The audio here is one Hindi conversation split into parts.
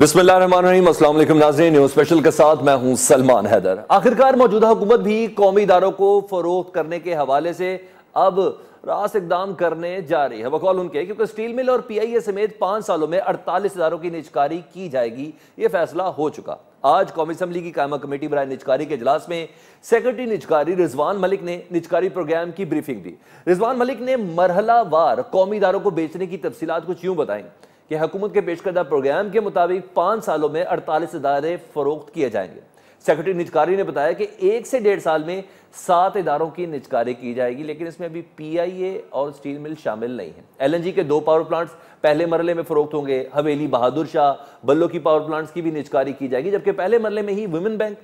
बिस्मिल्लाहिर्रहमानिर्रहीम, अस्सलाम वालेकुम नाज़रीन। न्यूज़ स्पेशल के साथ मैं हूं सलमान हैदर। आखिरकार मौजूदा हुकूमत भी कौमी इदारों को फरोख्त करने के हवाले से अब रास इकदाम करने जा रही है, बकौल उनके, क्योंकि स्टील मिल और PIA समेत 5 सालों में 48 इदारों की निजकारी की जाएगी। ये फैसला हो चुका। आज कौमी असम्बली की कायमा कमेटी बराए निजकारी के इजलास में सेक्रेटरी निजकारी रिजवान मलिक ने निजकारी प्रोग्राम की ब्रीफिंग दी। रिजवान मलिक ने मरहलावार कौमी इदारों को बेचने की तफसीलात कुछ यूं बताई कि हुकूमत के पेश करदा प्रोग्राम के मुताबिक 5 सालों में 48 इदारे फरोख्त किए जाएंगे। सेक्रेटरी निजकारी ने बताया कि 1 से 1.5 साल में 7 इदारों की निजकारी की जाएगी, लेकिन इसमें अभी PIA और स्टील मिल शामिल नहीं है। LNG के 2 पावर प्लांट्स पहले मरले में फरोख्त होंगे। हवेली, बहादुर शाह, बल्लो की पावर प्लांट्स की भी निजकारी की जाएगी, जबकि पहले मरले में ही women bank,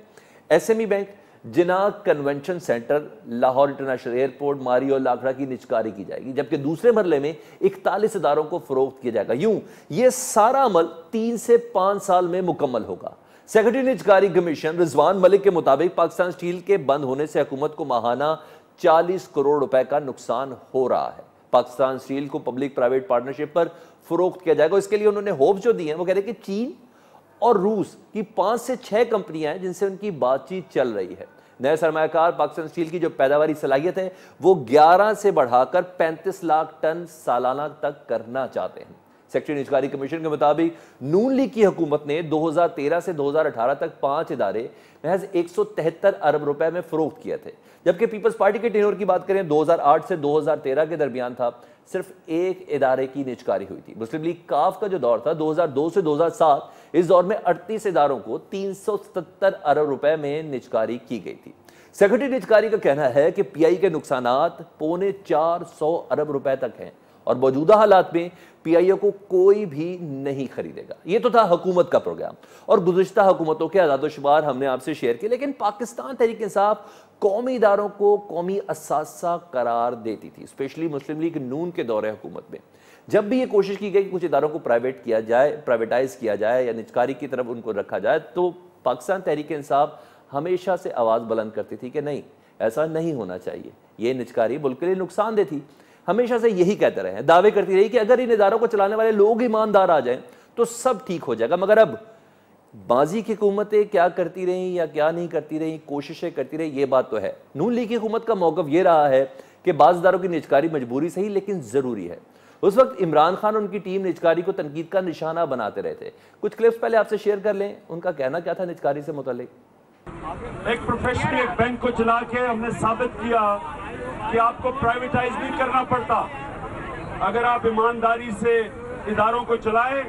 SME bank, Jinnah convention centre, Lahore international airport, Mari और लाखड़ा की निजकारी की जाएगी, जबकि दूसरे मरले में 41 इदारों को फरोख्त किया जाएगा। यूं ये सारा अमल 3 से 5 साल में मुकम्मल होगा। सेक्रेटरी निजकारी कमीशन रिजवान मलिक के मुताबिक पाकिस्तान स्टील के बंद होने से हुकूमत को माहाना 40 करोड़ रुपए का नुकसान हो रहा है। पाकिस्तान स्टील को पब्लिक प्राइवेट पार्टनरशिप पर फरोख्त किया जाएगा। इसके लिए उन्होंने होप जो दी है, वो कह रहे कि चीन और रूस की 5 से 6 कंपनियां हैं जिनसे उनकी बातचीत चल रही है। नए सरमायाकार पाकिस्तान स्टील की जो पैदावारी सलाहियत है वो 11 से बढ़ाकर 35 लाख टन सालाना तक करना चाहते हैं। सेक्रेटरी निजकारी कमीशन के मुताबिक नून लीग की हुकूमत ने 2013 से 2018 तक 5 इदारे महज 173 अरब रुपए में फरोख्त किए थे, जबकि पीपल्स पार्टी के टेन्योर की बात करें 2008 से 2013 के दरमियान था, सिर्फ 1 इदारे की निजकारी हुई थी। मुस्लिम लीग काफ का जो दौर था 2002 से 2007, इस दौर में 38 इदारों को 377 अरब रुपए में निजकारी की गई थी। सेक्रेटरी निजकारी का कहना है कि PI के नुकसानात 450 अरब रुपए तक हैं और मौजूदा हालात में PIA को कोई भी नहीं खरीदेगा। ये तो था हुकूमत का प्रोग्राम और गुज़िश्ता हुकूमतों के आदादोशुमार हमने आपसे शेयर किए, लेकिन पाकिस्तान तहरीक इंसाफ कौमी इदारों को कौमी असासा करार देती थी, स्पेशली मुस्लिम लीग नून के दौरे हुकूमत में। जब भी ये कोशिश की गई कि कुछ इदारों को प्राइवेटाइज किया जाए या निजकारी की तरफ उनको रखा जाए, तो पाकिस्तान तहरीक इंसाफ हमेशा से आवाज़ बुलंद करती थी कि नहीं, ऐसा नहीं होना चाहिए, ये निजकारी मुल्क के लिए नुकसानदेह थी। हमेशा से यही कहते रहे हैं, दावे करती रही कि अगर इन इदारों को चलाने वाले लोग ईमानदार आ जाएं तो सब ठीक हो जाएगा। मगर अब बाजी की हुकूमतें क्या करती रहीं या क्या नहीं करती रहीं, कोशिशें करती रही, ये बात तो है। नून लीग की हुकूमत का मौक़िफ़ ये रहा है कि बाज़ इदारों की निजकारी मजबूरी सही लेकिन ज़रूरी है। उस वक्त इमरान खान और उनकी टीम निजकारी को तनकीद का निशाना बनाते रहे थे। कुछ क्लिप्स पहले आपसे शेयर कर लें, उनका कहना क्या था निजकारी से मुताल्लिक। एक प्रोफेशनल एक बैंक को चला के हमने साबित किया कि आपको प्राइवेटाइज नहीं करना पड़ता। अगर आप ईमानदारी से इदारों को चलाएं,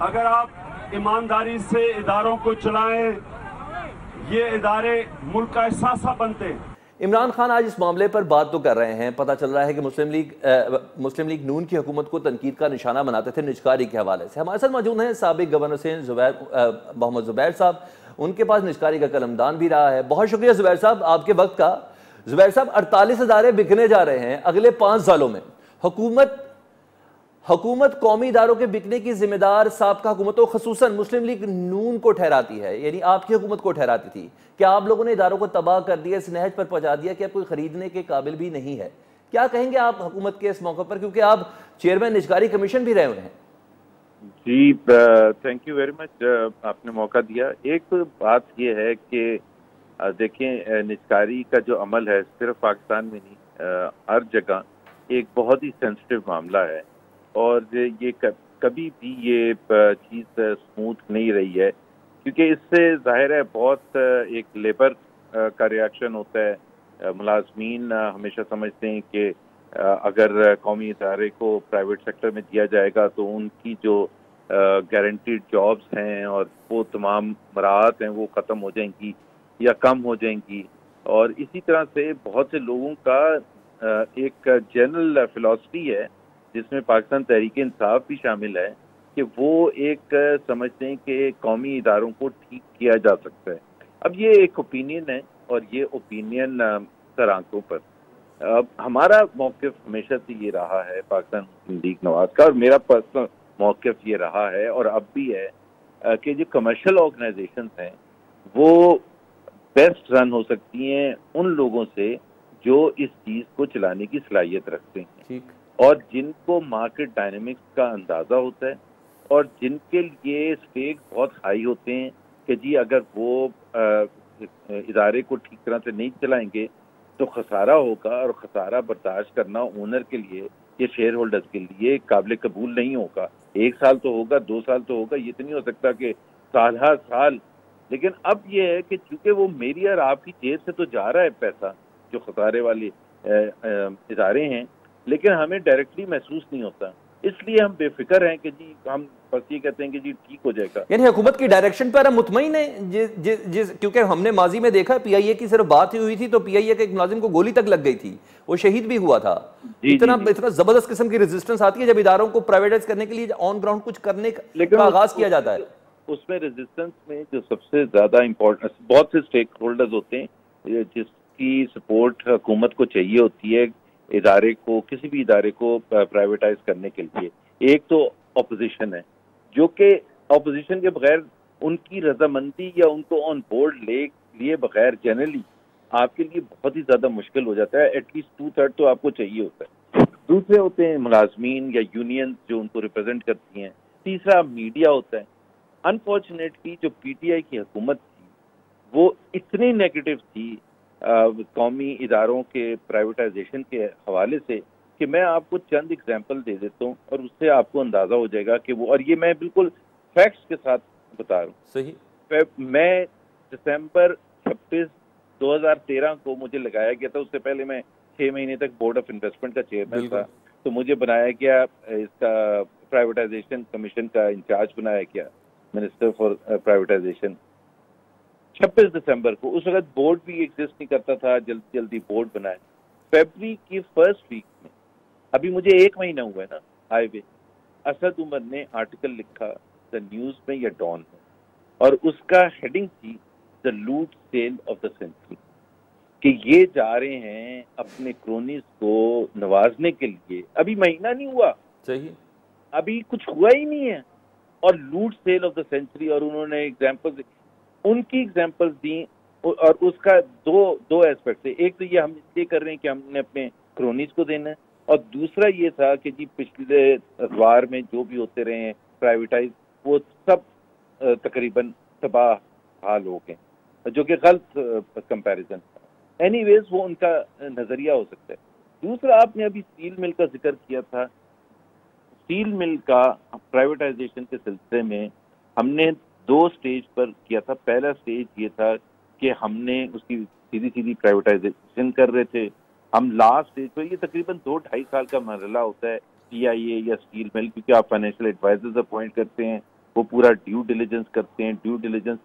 अगर आप ईमानदारी से इदारों को चलाएं, ये इदारे मुल्क का एहसासा बनते हैं। इमरान खान आज इस मामले पर बात तो कर रहे हैं। पता चल रहा है कि मुस्लिम लीग नून की हुकूमत को तनकीद का निशाना बनाते थे निजकारी के हवाले से। हमारे साथ मौजूद हैं साबिक गवर्नर हुसैन मोहम्मद जुबैर साहब, उनके पास निजकारी का कलमदान भी रहा है। बहुत शुक्रिया जुबैर साहब आपके वक्त का। जुबैर साहब, 48 इदारे बिकने जा रहे हैं अगले 5 सालों में। हुकूमत कौमी इदारों के बिकने की जिम्मेदार साबका हुकूमतों खसूसन मुस्लिम लीग नून को ठहराती है, यानी आपकी हुकूमत को ठहराती थी। क्या आप लोगों ने इदारों को तबाह कर दिया, इस नहज पर पहुंचा दिया कि अब कोई खरीदने के काबिल भी नहीं है? क्या कहेंगे आप हुकूमत के इस मौके पर, क्योंकि आप चेयरमैन निजकारी कमीशन भी रहे हुए हैं? जी, थैंक यू वेरी मच, आपने मौका दिया। एक बात ये है कि देखें, निजकारी का जो अमल है सिर्फ पाकिस्तान में नहीं, हर जगह एक बहुत ही सेंसिटिव मामला है और ये कभी भी ये चीज़ स्मूथ नहीं रही है, क्योंकि इससे जाहिर है बहुत एक लेबर का रिएक्शन होता है। मुलाजमीन हमेशा समझते हैं कि अगर कौमी इदारे को प्राइवेट सेक्टर में दिया जाएगा तो उनकी जो गारंटीड जॉब्स हैं और वो तमाम मराहत हैं वो ख़त्म हो जाएंगी या कम हो जाएंगी। और इसी तरह से बहुत से लोगों का एक जनरल फिलॉसफी है जिसमें पाकिस्तान तहरीक इंसाफ भी शामिल है कि वो एक समझते हैं कि कौमी इदारों को ठीक किया जा सकता है। अब ये एक ओपिनियन है और ये ओपिनियन सर आंखों पर। अब हमारा मौक़िफ़ हमेशा से ये रहा है पाकिस्तान मुस्लिम लीग नवाज का, और मेरा पर्सनल मौक़िफ़ ये रहा है और अब भी है कि जो कमर्शियल ऑर्गेनाइजेशंस हैं वो बेस्ट रन हो सकती हैं उन लोगों से जो इस चीज़ को चलाने की सलाहियत रखते हैं और जिनको मार्केट डायनेमिक्स का अंदाज़ा होता है और जिनके लिए स्टेक बहुत हाई होते हैं कि जी अगर वो इदारे को ठीक तरह से नहीं चलाएंगे तो खसारा होगा, और खसारा बर्दाश्त करना ओनर के लिए, ये शेयर होल्डर्स के लिए काबिल कबूल नहीं होगा। 1 साल तो होगा, 2 साल तो होगा, ये तो नहीं हो सकता कि साल हर साल। लेकिन अब ये है कि चूंकि वो मेरी और आपकी जेब से तो जा रहा है पैसा, जो खसारे वाले इदारे हैं, लेकिन हमें डायरेक्टली महसूस नहीं होता। इसलिए हम बेफिक्र हैं कि जी हम बस ये कहते हैं कि जी ठीक हो जाएगा। यानी हुकूमत की डायरेक्शन पर हम मुतमईन है, क्योंकि हमने माजी में देखा पीआईए की सिर्फ बात ही हुई थी तो पीआईए के एक मुलाजिम को गोली तक लग गई थी, वो शहीद भी हुआ था। इतना जबरदस्त किस्म की रेजिस्टेंस आती है जब इदारों को प्राइवेटाइज करने के लिए ऑन ग्राउंड कुछ करने का आगाज किया जाता है। उसमें रेजिस्टेंस में जो सबसे ज्यादा इम्पोर्टेंट, बहुत से स्टेक होल्डर्स होते हैं जिसकी सपोर्ट हुकूमत को चाहिए होती है इदारे को, किसी भी इदारे को प्राइवेटाइज करने के लिए। एक तो अपोजिशन है, जो कि अपोजिशन के बगैर उनकी रजामंदी या उनको ऑन बोर्ड लिए बगैर जनरली आपके लिए बहुत ही ज्यादा मुश्किल हो जाता है। एटलीस्ट 2/3 तो आपको चाहिए होता है। दूसरे होते हैं मुलाजमीन या यूनियन जो उनको रिप्रेजेंट करती हैं। तीसरा मीडिया होता है। अनफॉर्चुनेटली जो पीटीआई की हुकूमत थी वो इतनी नेगेटिव थी कौमी इदारों के प्राइवेटाइजेशन के हवाले से कि मैं आपको चंद एग्जाम्पल दे देता हूँ और उससे आपको अंदाजा हो जाएगा कि वो, और ये मैं बिल्कुल फैक्ट्स के साथ बता रहा हूँ। सही। मैं दिसंबर 26, 2013 को मुझे लगाया गया था। उससे पहले मैं 6 महीने तक बोर्ड ऑफ इन्वेस्टमेंट का चेयरमैन था, तो मुझे बनाया गया इसका प्राइवेटाइजेशन कमीशन का इंचार्ज बनाया गया, मिनिस्टर फॉर प्राइवेटाइजेशन। 26 दिसंबर को, उस वक्त बोर्ड भी एग्जिस्ट नहीं करता था, जल्दी जल्दी बोर्ड बनाए। फरवरी की फर्स्ट वीक में, अभी मुझे 1 महीना हुआ है ना आए हुए, असद उमर ने आर्टिकल लिखा द न्यूज में या डॉन में, और उसका हेडिंग थी द लूट सेल ऑफ द सेंचुरी, कि ये जा रहे हैं अपने क्रोनीज को नवाजने के लिए। अभी महीना नहीं हुआ, सही, अभी कुछ हुआ ही नहीं है, और लूट सेल ऑफ द सेंचुरी। और उन्होंने एग्जाम्पल्स, उनकी एग्जाम्पल्स दी, और उसका दो एस्पेक्ट थे। एक तो ये हम इसलिए कर रहे हैं कि हमने अपने क्रोनीज को देना है, और दूसरा ये था कि जी पिछले अखबार में जो भी होते रहे हैं प्राइवेटाइज, वो सब तकरीबन तबाह हाल हो गए, जो कि गलत कंपैरिजन। एनीवेज वो उनका नजरिया हो सकता है। दूसरा, आपने अभी स्टील मिल का जिक्र किया था। स्टील मिल का प्राइवेटाइजेशन के सिलसिले में हमने 2 स्टेज पर किया था। पहला स्टेज ये था कि हमने उसकी सीधी सीधी प्राइवेटाइजेशन कर रहे थे। हम लास्ट स्टेज पर, ये तकरीबन 2-2.5 साल का मरहला होता है पीआईए या स्टील मिल, क्योंकि आप फाइनेंशियल एडवाइजर्स अपॉइंट करते हैं, वो पूरा ड्यू डिलिजेंस करते हैं। ड्यू डिलिजेंस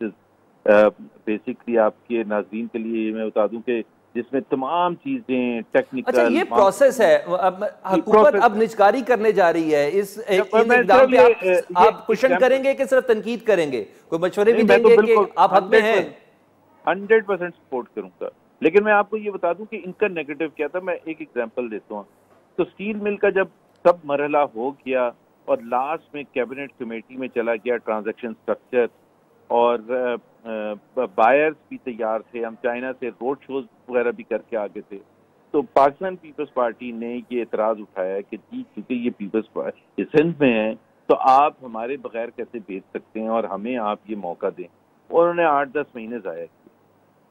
बेसिकली आपके नाज़रीन के लिए मैं बता दूं कि जिसमें तमाम चीजें टेक्निकल। अच्छा, ये प्रोसेस है। हुकूमत अब निजकारी करने जा रही है इस इक़दाम पे। आप क्वेश्चन करेंगे कि सिर्फ तनकीद करेंगे? कोई मशवरे भी देंगे कि आप हक में हैं? 100% सपोर्ट करूंगा, लेकिन मैं आपको ये बता दूं कि इनका नेगेटिव क्या था। मैं एक एग्जांपल देता हूँ। तो स्टील मिल का जब सब मरहला हो गया और लास्ट में कैबिनेट कमेटी में चला गया ट्रांजैक्शन स्ट्रक्चर, और बायर्स भी तैयार थे, हम चाइना से रोड शोज वगैरह भी करके आगे थे, तो पाकिस्तान पीपल्स पार्टी ने ये एतराज उठाया कि जी क्योंकि ये पीपल्स पार्टी सिंध में है तो आप हमारे बगैर कैसे भेज सकते हैं और हमें आप ये मौका दें। और उन्होंने 8-10 महीने ज़ाया किए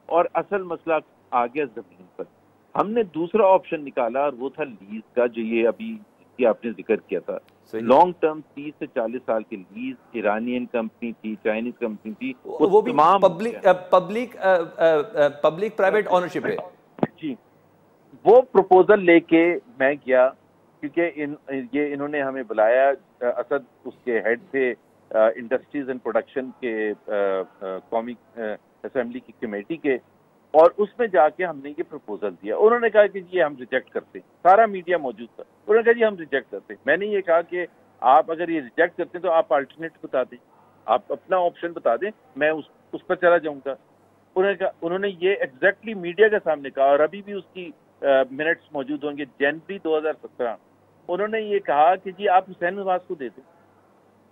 और असल मसला आ गया जमीन पर। हमने दूसरा ऑप्शन निकाला और वो था लीज का, जो ये अभी जिसकी आपने जिक्र किया था। लॉन्ग टर्म 30 से 40 साल की लीज, ईरानियन कंपनी थी, चाइनीज कंपनी थी, वो भी पब्लिक प्राइवेट ऑनरशिप है जी। वो प्रपोजल लेके मैं गया, क्योंकि इन्होंने हमें बुलाया। असद उसके हेड थे इंडस्ट्रीज एंड प्रोडक्शन के कौमी असेंबली की कमेटी के, और उसमें जाके हमने ये प्रपोजल दिया। उन्होंने कहा कि ये हम रिजेक्ट करते हैं। सारा मीडिया मौजूद था। उन्होंने कहा जी हम रिजेक्ट करते हैं। मैंने ये कहा कि आप अगर ये रिजेक्ट करते हैं तो आप अल्टरनेट बता दें, आप अपना ऑप्शन बता दें, मैं उस पर चला जाऊंगा। उन्होंने ये एग्जैक्टली मीडिया के सामने कहा, और अभी भी उसकी मिनट्स मौजूद होंगे। जनवरी 2017 उन्होंने ये कहा कि जी आप हुसैन नवाज को दे दें।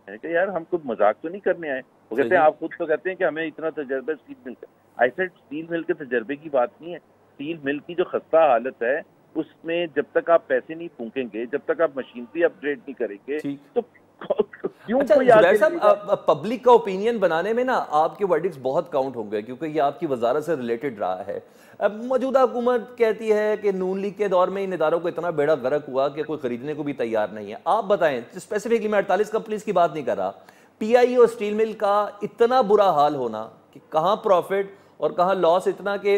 मैंने कहा यार हमको मजाक तो नहीं करने आए। वो कहते हैं आप खुद तो कहते हैं कि हमें इतना तजर्बा स्टील मिल का। ऐसे स्टील मिल के तजर्बे की बात नहीं है। स्टील मिल की जो खस्ता हालत है उसमें जब तक आप पैसे नहीं फूकेंगे, जब तक आप मशीनरी अपग्रेड नहीं करेंगे, तो क्यों अच्छा कोई जुबैर आगे साहब, पब्लिक का ओपिनियन बनाने में ना आपके वर्डिक्स बहुत काउंट होंगे क्योंकि ये आपकी वजारत से रिलेटेड रहा है। अब मौजूदा हुकूमत कहती है कि नून लीग के दौर में इन इदारों को इतना बेड़ा गर्क हुआ कि कोई खरीदने को भी तैयार नहीं है। आप बताएं, स्पेसिफिकली मैं 48 कंपनीज की बात नहीं कर रहा, पीआईए और स्टील मिल का इतना बुरा हाल होना कि कहां प्रॉफिट और कहां लॉस इतना कि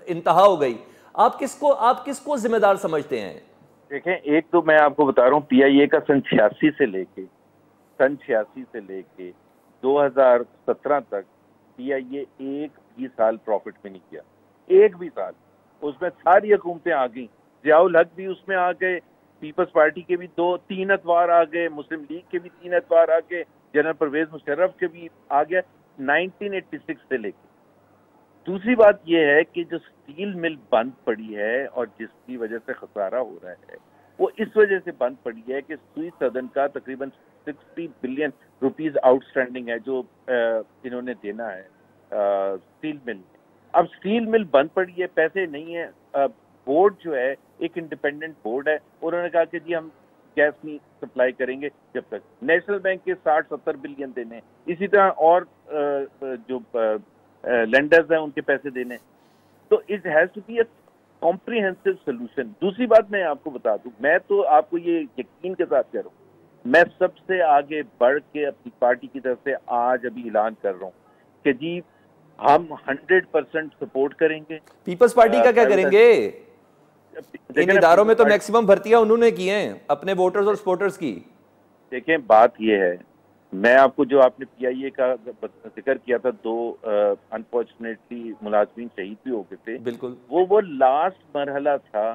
इंतहा हो गई, आप किसको जिम्मेदार समझते हैं? देखें, एक तो मैं आपको बता रहा हूँ, पीआईए का सन 86 से लेके 2017 तक पीआईए एक भी साल प्रॉफिट में नहीं किया, एक भी साल। उसमें सारी हुकूमतें आ गई, जियाउल हक भी उसमें आ गए, पीपल्स पार्टी के भी 2-3 अतवार आ गए, मुस्लिम लीग के भी 3 अतवार आ गए, जनरल परवेज मुशर्रफ के भी आ गया 1986 से लेके। दूसरी बात यह है कि जो स्टील मिल बंद पड़ी है और जिसकी वजह से खसारा हो रहा है, वो इस वजह से बंद पड़ी है कि सुई सदन का तकरीबन 60 बिलियन रुपीस आउटस्टैंडिंग है जो इन्होंने देना है स्टील मिल में। अब स्टील मिल बंद पड़ी है, पैसे नहीं है। बोर्ड जो है एक इंडिपेंडेंट बोर्ड है, उन्होंने कहा कि जी हम गैस नहीं सप्लाई करेंगे जब तक। नेशनल बैंक के 60-70 बिलियन देने, इसी तरह और जो लेंडर्स हैं उनके पैसे देने। तो it has to be a comprehensive solution. दूसरी बात मैं आपको बता दूं, मैं तो आपको ये यकीन के साथ कह रहा हूँ, मैं सबसे आगे बढ़ के अपनी पार्टी की तरफ से आज अभी ऐलान कर रहा हूँ कि जी हम 100% सपोर्ट करेंगे। पीपल्स पार्टी का क्या करेंगे? इन इदारों में तो मैक्सिमम भर्तियां उन्होंने की हैं अपने वोटर्स और सपोर्टर्स की। देखें, बात यह है, मैं आपको जो आपने पीआईए का जिक्र किया था, 2 अनफॉर्चुनेटली मुलाजमीन शहीद भी हो गए थे, बिल्कुल वो लास्ट मरहला था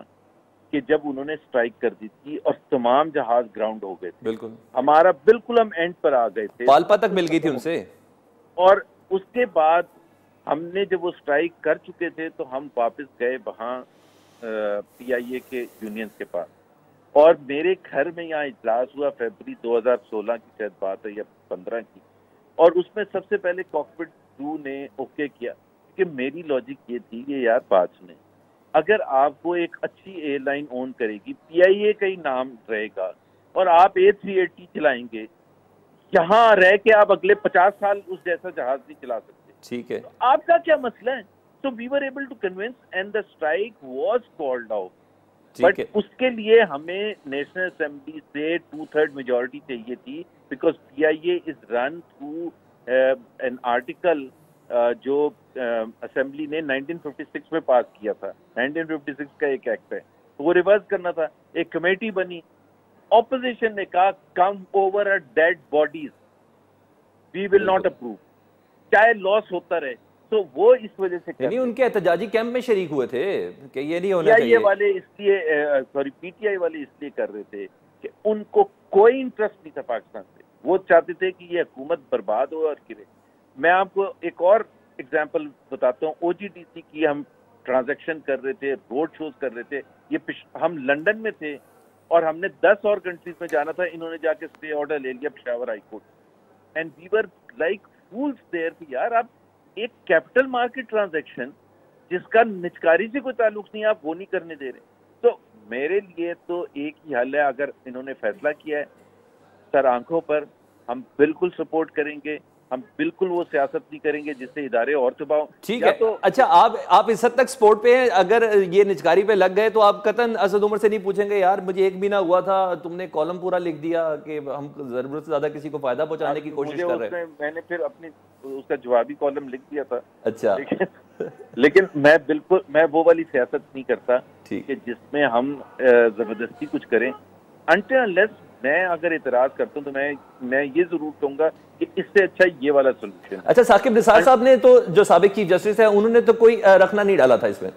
कि जब उन्होंने स्ट्राइक कर दी थी और तमाम जहाज ग्राउंड हो गए थे। बिल्कुल हमारा बिल्कुल हम एंड पर आ गए थे, पालपा तक मिल गई थी उनसे। और उसके बाद हमने जब वो स्ट्राइक कर चुके थे तो हम वापस गए वहां पीआईए के यूनियन के पास, और मेरे घर में यहाँ इजलास हुआ फरवरी 2016 की शायद बात है या 15 की, और उसमें सबसे पहले कॉकपिट 2 ने ओके किया। कि मेरी लॉजिक ये थी कि यार बात सुने, अगर आपको एक अच्छी एयरलाइन ओन करेगी, पीआईए का ही नाम रहेगा, और आप A380 चलाएंगे, यहाँ रह के आप अगले 50 साल उस जैसा जहाज नहीं चला सकते। ठीक है, तो आपका क्या मसला है? So we were able to convince and the strike was called out. But उसके लिए हमें नेशनल असेंबली से 2/3 मेजोरिटी चाहिए थी, because PIA is run through an article जो असेंबली ने 1956 में पास किया था। 1956 का एक एक्ट है, तो वो रिवर्स करना था। एक कमेटी बनी, ऑपोजिशन ने कहा come over a dead bodies, we will not approve, चाहे लॉस होता रहे। तो वो इस वजह से नहीं, उनके एहतजाजी कैंप में शरीक हुए थे कि ये नहीं होना चाहिए। वाले इसलिए पीटीआई वाले इसलिए कर रहे थे कि उनको कोई इंटरेस्ट नहीं था पाकिस्तान से, वो चाहते थे कि ये हुकूमत बर्बाद हो और गिरे। मैं आपको एक और एग्जांपल बताता हूँ, ओजीडीसी की हम ट्रांजैक्शन कर रहे थे, रोड शोज कर रहे थे, ये हम लंदन में थे और हमने 10 और कंट्रीज में जाना था, इन्होंने जाके स्टे ऑर्डर ले लिया Peshawar high court, and we were like fools there कि यार आप एक कैपिटल मार्केट ट्रांजैक्शन जिसका निचकारी से कोई ताल्लुक नहीं, आप वो नहीं करने दे रहे। तो मेरे लिए तो एक ही हल है, अगर इन्होंने फैसला किया है सर आंखों पर, हम बिल्कुल सपोर्ट करेंगे, हम बिल्कुल वो सियासत नहीं करेंगे जिससे इदारे और तबाह। ठीक है, तो अच्छा आप इस हद तक सपोर्ट पे हैं, अगर ये निचकारी पे लग गए तो आप कतन असद उमर से नहीं पूछेंगे यार मुझे एक भी ना हुआ था, तुमने कॉलम पूरा लिख दिया कि हम जरूरत से ज्यादा किसी को फायदा पहुंचाने की कोशिश कर रहे हैं। मैंने फिर अपनी उसका जवाबी कॉलम लिख दिया था। अच्छा लेकिन मैं वो वाली सियासत नहीं करता कि जिसमें हम जबरदस्ती कुछ करें। अनटिल अनलेस मैं अगर इतराज करता हूं तो मैं ये जरूर कहूंगा कि इससे अच्छा ये वाला सोल्यूशन। अच्छा, साकिब निसार साहब ने तो, जो साबिक चीफ जस्टिस है, उन्होंने तो कोई रखना नहीं डाला था इसमें।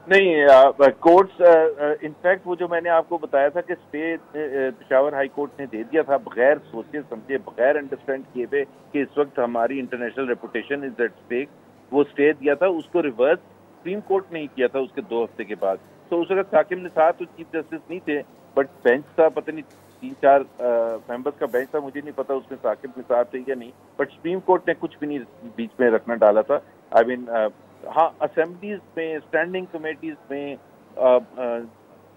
नहीं, कोर्ट्स इनफैक्ट वो जो मैंने आपको बताया था कि स्टे पेशावर हाई कोर्ट ने दे दिया था बगैर सोचे समझे, बगैर अंडरस्टैंड किए हुए कि इस वक्त हमारी international reputation is at stake, वो स्टे दिया था, उसको रिवर्स सुप्रीम कोर्ट ने ही किया था उसके 2 हफ्ते के बाद। तो उस वक्त साकिब निसार तो चीफ जस्टिस नहीं थे, बट बेंच था, पता नहीं 3-4 मेंबर्स का बेंच था, मुझे नहीं पता उसमें साकिब निसार थे या नहीं, बट सुप्रीम कोर्ट ने कुछ भी नहीं बीच में रखना डाला था। आई मीन हाँ, असेंबलीज में, स्टैंडिंग कमेटीज में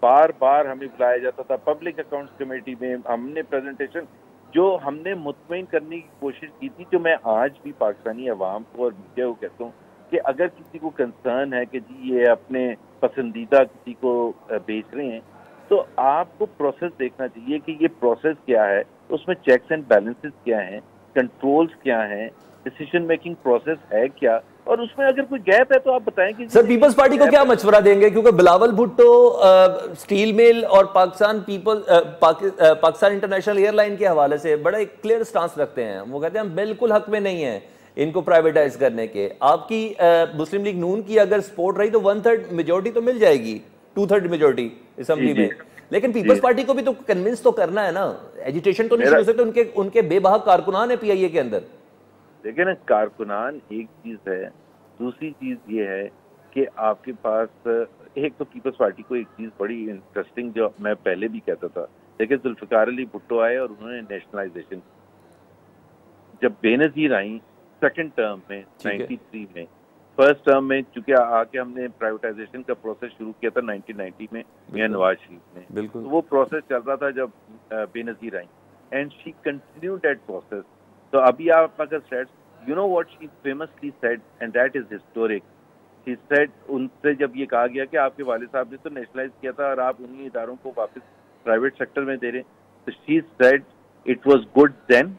बार बार हमें बुलाया जाता था पब्लिक अकाउंट्स कमेटी में, हमने प्रेजेंटेशन जो हमने मुतमईन करने की कोशिश की थी, जो मैं आज भी पाकिस्तानी अवाम को और मीडिया को कहता हूँ कि अगर किसी को कंसर्न है कि जी ये अपने पसंदीदा किसी को बेच रहे हैं, तो आपको प्रोसेस देखना चाहिए कि ये प्रोसेस क्या है, उसमें चेक्स एंड बैलेंसेस क्या हैं, कंट्रोल्स क्या हैं, डिसीजन मेकिंग प्रोसेस है क्या, और उसमें अगर कोई गैप है तो आप बताएं कि सर पीपल्स पार्टी को क्या मशवरा देंगे, क्योंकि बिलावल भुट्टो स्टील मिल और पाकिस्तान इंटरनेशनल एयरलाइन के हवाले से बड़ा एक क्लियर स्टांस रखते हैं। वो कहते हैं हम बिल्कुल हक में नहीं है इनको प्राइवेटाइज करने के। आपकी मुस्लिम लीग नून की अगर सपोर्ट रही तो 1/3 मेजोरिटी तो मिल जाएगी, 2/3 मेजोरिटी असेंबली में, लेकिन पीपल्स पार्टी को भी तो कन्विंस तो करना है ना। एजिटेशन तो नहीं शुरू हो सकते, उनके बेबहाक कारकुनान है पीआईए के अंदर। देखिए ना, कारकुनान एक चीज है, दूसरी चीज ये है कि आपके पास एक तो पीपल्स पार्टी को एक चीज बड़ी इंटरेस्टिंग जो मैं पहले भी कहता था, देखिए जुल्फिकार अली भुट्टो आए और उन्होंने नेशनलाइजेशन, जब बेनजीर आई सेकंड टर्म में 93 में, फर्स्ट टर्म में चूंकि आके हमने प्राइवेटाइजेशन का प्रोसेस शुरू किया था 1990 में मियां नवाज शरीफ ने, तो वो प्रोसेस चल रहा था जब बेनजीर आई, and she continued that process. तो अभी आप अगर said, you know what she famously said and that is historic, she said, उनसे जब ये कहा गया कि आपके वालिद साहब ने तो नेशनलाइज किया था और आप उन्हीं इदारों को वापस प्राइवेट सेक्टर में दे रहे हैं, तो she said it was good then,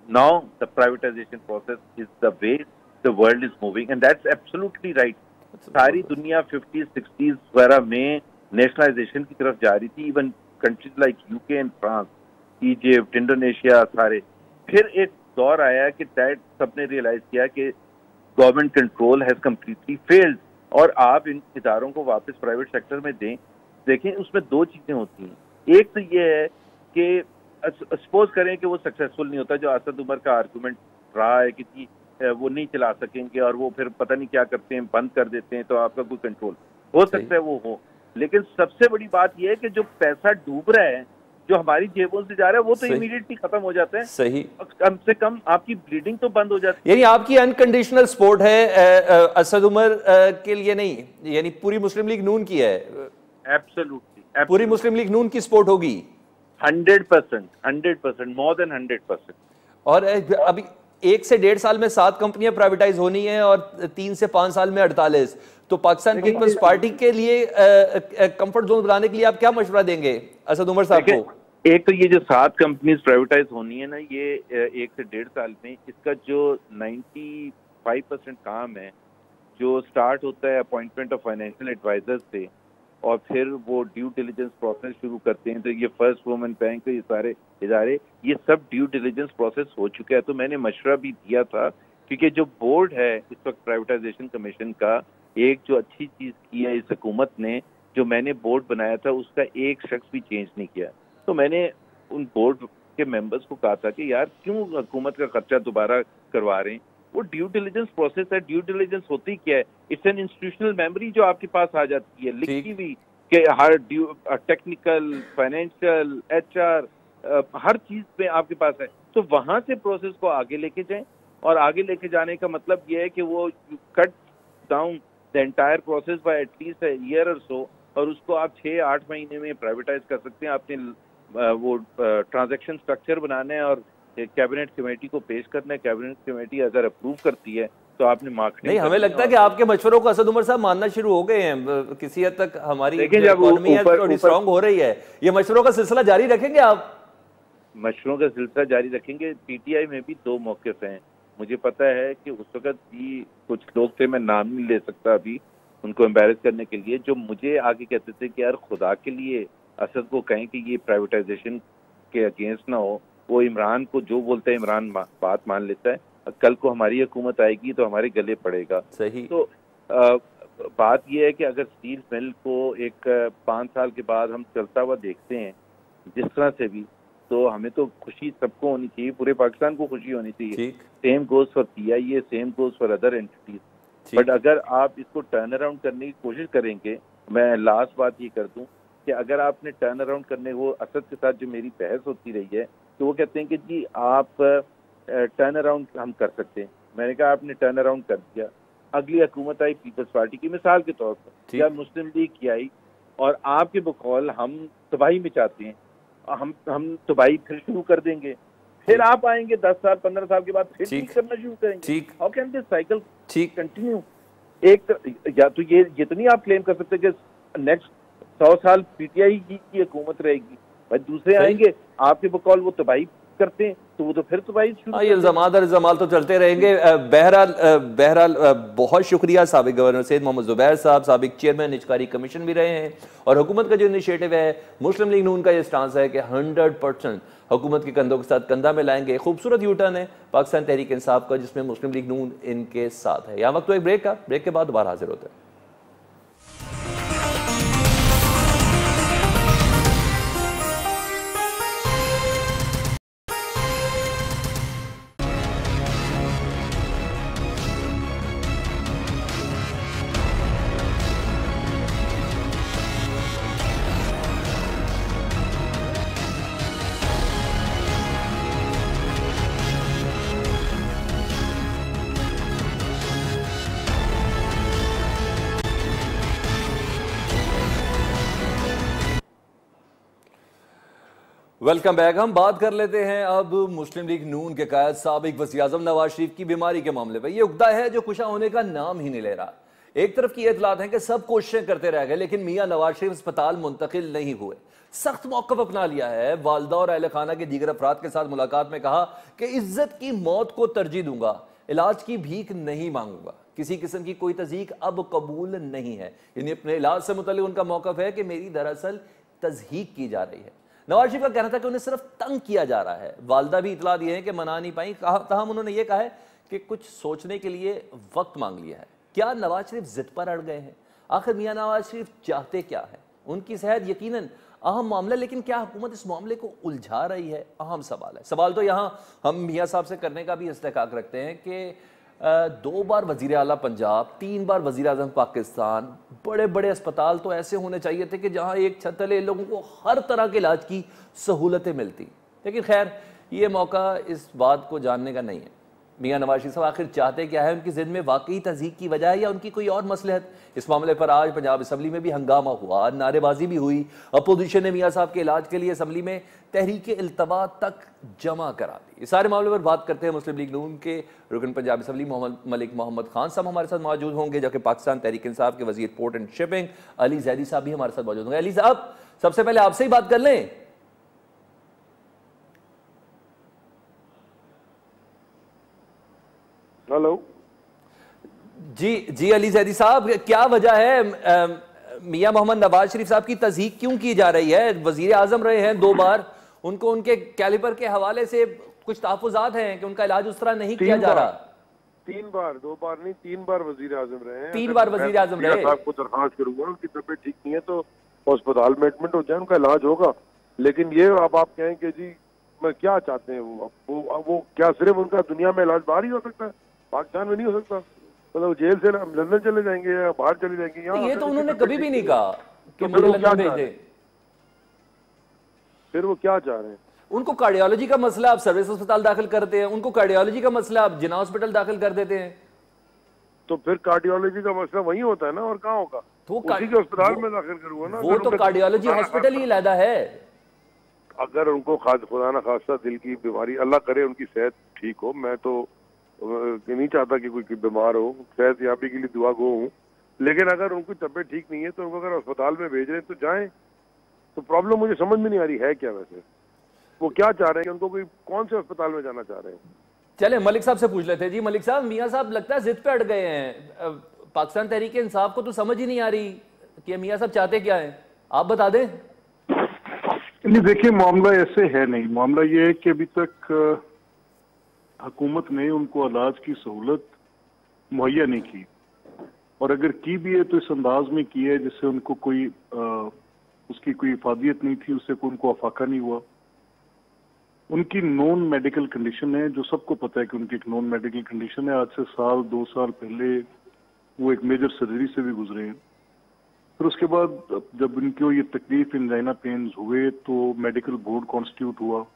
now the privatisation process is the way the world is moving, and that's absolutely right. सारी दुनिया 50s 60s वगैरह में नेशनलाइजेशन की तरफ जा रही थी, even countries like UK and France, Egypt, Indonesia, सारे। फिर एक दौर आया कि दैट सबने रियलाइज किया कि government control has completely failed और आप इन इदारों को वापस प्राइवेट सेक्टर में दें। देखें, उसमें दो चीजें होती हैं, एक तो ये है कि सपोज करें कि वो सक्सेसफुल नहीं होता, जो असद उमर का आर्गूमेंट रहा है कि जी वो नहीं चला सकेंगे और वो फिर पता नहीं क्या करते हैं, बंद कर देते हैं, तो आपका कोई कंट्रोल हो सकता है वो हो, लेकिन सबसे बड़ी बात यह है कि जो पैसा डूब रहा है, जो हमारी जेबों से जा रहा है, वो तो इमीडिएटली खत्म हो जाता है। सही, कम से कम आपकी ब्लीडिंग तो बंद हो जाती है। यानी आपकी अनकंडीशनल सपोर्ट है असद उमर के लिए नहीं, यानी पूरी मुस्लिम लीग नून की है? एब्सोल्युटली, पूरी मुस्लिम लीग नून की सपोर्ट होगी 100%, मोर देन 100%। और अभी 1 से 1.5 साल में 7 कंपनियां प्राइवेटाइज होनी है और 3 से 5 साल में 48, तो पाकिस्तान पीपल्स पार्टी के लिए कंफर्ट जोन बनाने के लिए आप क्या मशवरा देंगे असद उमर साहब को? एक तो ये जो 7 कंपनीज प्राइवेटाइज होनी है ना, ये 1 से 1.5 साल में, इसका जो 95% काम है, जो स्टार्ट होता है अपॉइंटमेंट ऑफ फाइनेंशियल एडवाइजर से और फिर वो ड्यू डिलिजेंस प्रोसेस शुरू करते हैं, तो ये फर्स्ट वुमेन बैंक, ये सारे इदारे, ये सब ड्यू डिलिजेंस प्रोसेस हो चुका है। तो मैंने मशवरा भी दिया था, क्योंकि जो बोर्ड है इस वक्त प्राइवेटाइजेशन कमीशन का, एक जो अच्छी चीज की है इस हुकूमत ने, जो मैंने बोर्ड बनाया था उसका एक शख्स भी चेंज नहीं किया। तो मैंने उन बोर्ड के मेंबर्स को कहा था कि यार क्यों हुकूमत का खर्चा दोबारा करवा रहे हैं, वो ड्यू डिलिजेंस प्रोसेस है। ड्यू डिलिजेंस होती क्या है? इट्स एन इंस्टीट्यूशनल मेमोरी जो आपके पास आ जाती है लिखी हुई कि हर ड्यू, टेक्निकल, फाइनेंशियल, HR, हर चीज पे आपके पास है। तो वहां से प्रोसेस को आगे लेके जाएं, और आगे लेके जाने का मतलब ये है कि वो cut down the entire process by at least year और सो, और उसको आप 6-8 महीने में प्राइवेटाइज कर सकते हैं। आपने वो ट्रांजैक्शन स्ट्रक्चर बनाना है और कैबिनेट कमेटी को पेश करना है। कैबिनेट कमेटी अगर अप्रूव करती है तो आपने मार्केटिंग नहीं, हमें लगता है कि आपके मशवरों को असद उमर साहब मानना शुरू हो गए हैं किसी हद तक। हमारी इकोनॉमी है थोड़ी स्ट्रांग हो रही है, ये मशवरों का सिलसिला जारी रखेंगे आप? मशवरों का सिलसिला जारी रखेंगे। PTI में भी 2 मौक़िफ़ हैं। मुझे पता है कि उस वक्त भी कुछ लोग थे, मैं नाम नहीं ले सकता अभी उनको एम्बैरेस करने के लिए, जो मुझे आगे कहते थे कि यार खुदा के लिए असद को कहें कि ये प्राइवेटाइजेशन के अगेंस्ट ना हो। वो इमरान को जो बोलता है इमरान बात मान लेता है, कल को हमारी हुकूमत आएगी तो हमारे गले पड़ेगा। सही। तो बात यह है कि अगर स्टील मिल को एक 5 साल के बाद हम चलता हुआ देखते हैं जिस तरह से भी, तो हमें तो खुशी सबको होनी चाहिए, पूरे पाकिस्तान को खुशी होनी चाहिए। Same goes for PIA, same goes for other entities. But अगर आप इसको टर्न अराउंड करने की कोशिश करेंगे, मैं लास्ट बात ये कर दूं कि अगर आपने टर्न अराउंड करने को, असद के साथ जो मेरी बहस होती रही है, तो वो कहते हैं कि जी आप टर्न अराउंड हम कर सकते हैं। मैंने कहा आपने टर्न अराउंड कर दिया, अगली हुकूमत आई पीपल्स पार्टी की, मिसाल के तौर पर या मुस्लिम लीग की आई, और आपके बकौल हम तबाही में चाहते हैं, हम तबाही फिर शुरू कर देंगे, फिर आप आएंगे 10 साल 15 साल के बाद फिर ठीक करना शुरू करेंगे। How can this cycle continue? एक या तो ये तो नहीं आप क्लेम कर सकते कि नेक्स्ट 100 साल पीटीआई की हुकूमत रहेगी, भाई दूसरे आएंगे आपके बकौल वो तबाही करते हैं तो वो तो फिर तबाही शुरू। ये इल्जामात तो चलते रहेंगे। बहरहाल बहुत शुक्रिया साबिक गवर्नर सैयद मोहम्मद जुबैर साहब, साबिक चेयरमैन निजकारी कमीशन भी रहे हैं, और हुकूमत का जो इनिशिएटिव है, मुस्लिम लीग नून का ये स्टांस है कि 100% हुकूमत के कंधों के साथ कंधा मिलाएंगे। खूबसूरत यूटर्न है पाकिस्तान तहरीक इंसाफ का, जिसमें मुस्लिम लीग नून इनके साथ है। यहाँ वक्त तो एक ब्रेक का, ब्रेक के बाद दोबारा हाजिर होते हैं। Welcome back. हम बात कर लेते हैं अब मुस्लिम लीग नून के कायद साबिक वज़ीर-ए-आज़म नवाज शरीफ की बीमारी के मामले पर। यह उगदा है जो खुशा होने का नाम ही नहीं ले रहा। एक तरफ की इतलात है कि सब कोशिशें करते रह गए, लेकिन मियां नवाज शरीफ अस्पताल मुंतकिल नहीं हुए। सख्त मौक़िफ़ अपना लिया है। वालदा और अहले खाना के दीगर अफराद के साथ मुलाकात में कहा कि इज्जत की मौत को तरजीह दूंगा, इलाज की भीख नहीं मांगूंगा, किसी किस्म की कोई तज़ीक अब कबूल नहीं है। यानी अपने इलाज से मुतल्लिक़ उनका मौक़िफ़ है कि मेरी दरअसल तज़हीक की जा रही है। नवाज शरीफ का कहना था कि उन्हें सिर्फ तंग किया जा रहा है। वालदा भी इतला दिए हैं कि मना नहीं पाई, ताहम उन्होंने यह कहा है कि कुछ सोचने के लिए वक्त मांग लिया है। क्या नवाज शरीफ जिद पर अड़ गए हैं? आखिर मियां नवाज शरीफ चाहते क्या है? उनकी सेहत यकीनन अहम मामला, लेकिन क्या हुकूमत इस मामले को उलझा रही है? अहम सवाल है। सवाल तो यहाँ हम मियां साहब से करने का भी इस्तेहकाक रखते हैं कि 2 बार वज़ीर आला पंजाब, 3 बार वज़ीर आज़म पाकिस्तान, बड़े बड़े अस्पताल तो ऐसे होने चाहिए थे कि जहाँ एक छत तले लोगों को हर तरह के इलाज की सहूलतें मिलती। लेकिन खैर, ये मौका इस बात को जानने का नहीं है। मियां नवाज शरीफ साहब आखिर चाहते क्या है? उनकी जिद में वाकई तज़हीक की वजह है या उनकी कोई और मसलहत? इस मामले पर आज पंजाब असम्बली में भी हंगामा हुआ, नारेबाजी भी हुई। अपोजिशन ने मियां साहब के इलाज के लिए असम्बली में तहरीक इल्तवा तक जमा करा दी। इस सारे मामले पर बात करते हैं मुस्लिम लीग नून के रुकन पंजाब असम्बली मलिक मोहम्मद खान साहब हमारे साथ मौजूद होंगे, जबकि पाकिस्तान तहरीक इंसाफ के वज़ीर port and shipping Ali Zaidi साहब भी हमारे साथ मौजूद होंगे। अली साहब, सबसे पहले आपसे ही बात कर लें। हेलो जी अली जैदी साहब, क्या वजह है मियां मोहम्मद नवाज शरीफ साहब की तज़हीक क्यों की जा रही है? वज़ीर आज़म रहे हैं 2 बार, उनको उनके कैलिबर के हवाले से कुछ तहफ़्फ़ुज़ात हैं कि उनका इलाज उस तरह नहीं किया जा रहा। 3 बार, 2 बार नहीं, 3 बार वज़ीर आज़म रहे हैं। 3 बार वज़ीर आज़म रहे। आपको दरख्वास्त करूंगा, उनकी तबीयत ठीक नहीं है तो अस्पताल में एडमिट हो जाए, उनका इलाज होगा। लेकिन ये अब आप कहें कि जी मैं क्या चाहते हैं, वो क्या सिर्फ उनका दुनिया में इलाज बाहर ही हो सकता है, पाकिस्तान में नहीं हो सकता? मतलब जेल से लंदन चले जाएंगे या बाहर चले जाएंगे? यहाँ ये तो उन्होंने कभी भी नहीं कहा कि मुझे लंदन भेज दें। फिर वो क्या चाह रहे हैं? उनको कार्डियोलॉजी का मसला, आप सर्विस अस्पताल दाखिल करते हैं, उनको कार्डियोलॉजी का मसला आप जिना हॉस्पिटल दाखिल कर देते हैं। तो फिर कार्डियोलॉजी का मसला वही होता है ना, और कहाँ होगा? तो उसी के अस्पताल में दाखिल करूंगा ना। वो तो कार्डियोलॉजी हॉस्पिटल ही अलहदा है। अगर उनको खुदा ना खासा दिल की बीमारी, अल्लाह करे उनकी सेहत ठीक हो, मैं तो नहीं चाहता कि कोई बीमार हो, सेहत याबी के लिए दुआ गो हूँ, लेकिन अगर उनकी तबीयत ठीक नहीं है तो उनको अगर अस्पताल में भेज रहे हैं तो जाएं। तो प्रॉब्लम मुझे समझ में नहीं आ रही है क्या, वैसे वो क्या चाह रहे हैं, उनको कोई कौन से अस्पताल में जाना चाह रहे हैं? चले मलिक साहब से पूछ लेते हैं। जी मलिक साहब, मियां साहब लगता है जिद पे अड़ गए हैं। पाकिस्तान तहरीक इंसाफ को तो समझ ही नहीं आ रही कि मियां साहब चाहते क्या है, आप बता दें। नहीं, देखिए मामला ऐसे है नहीं। मामला ये है कि अभी तक हुकूमत ने उनको इलाज की सहूलत मुहैया नहीं की, और अगर की भी है तो इस अंदाज में की है जिससे उनको कोई उसकी कोई इफादियत नहीं थी, उससे कोई उनको अफाका नहीं हुआ। उनकी नॉन मेडिकल कंडीशन है, जो सबको पता है कि उनकी एक नॉन मेडिकल कंडीशन है। आज से 2 साल पहले वो एक मेजर सर्जरी से भी गुजरे हैं। फिर उसके बाद जब इनको ये तकलीफ एंजाइना पेन्स हुए तो मेडिकल बोर्ड कॉन्स्टिट्यूट हुआ।